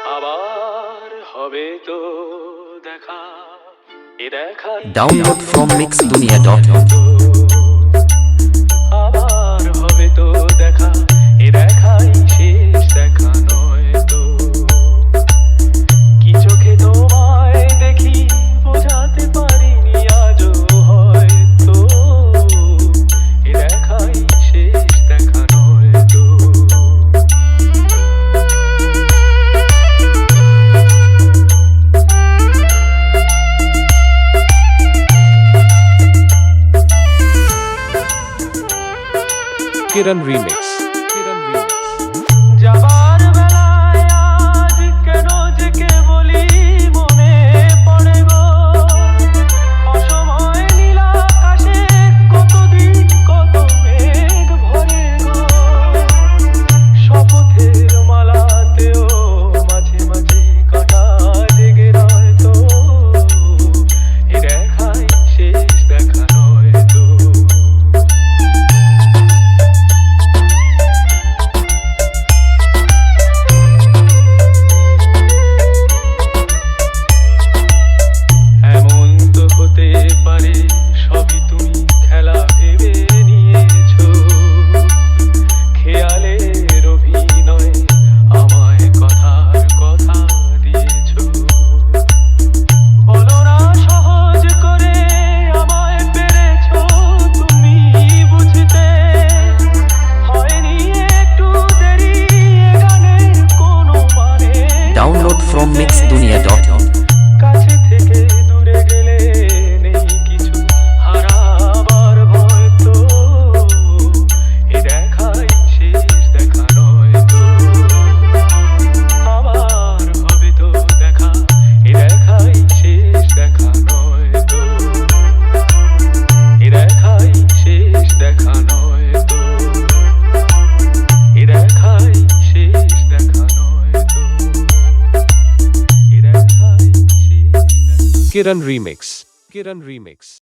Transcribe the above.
আবার হবে তো দেখা এ দেখা Download from mixdunia.com. আবার হবে তো দেখা এ দেখাই শেষ দেখা নয় তো কি চোখে তোমায় দেখি বোঝাতে পারিনি আজও হয়তো এ দেখাই শেষ দেখা নয় তো Kiran Remix. যাবার বেলায় আজ কেন যে কে বলি মনে পড়ে গো অসময় নীল আকাশে কতদিন কত মেঘ ভরে গো শপথের মালাতেও মাঝে মাঝে কাটা জেগে রয় তো এ দেখাই শেষ দেখা নয় তো এমন তো হতে পারে সবই তুমি খেলা ভেবে নিয়েছো খেয়ালের অভিনয় আমায় কথার কথা দিয়েছো বলো না সহজ করে আমায় পেরেছো তুমি বুঝতে হয়নি একটু দেরি এ গানের কোনো মানে Download from mixdunia.com. কাছে থেকে দূরে গেলে নেই কিছু হারাবার ভয় তো এ দেখাই শেষ দেখা নয় তো আবার হবে তো দেখা এ দেখাই শেষ দেখা নয় তো এ দেখাই শেষ দেখা নয় তো এ দেখাই শেষ দেখা নয় তো এ দেখাই শেষ দেখা Kiran Remix.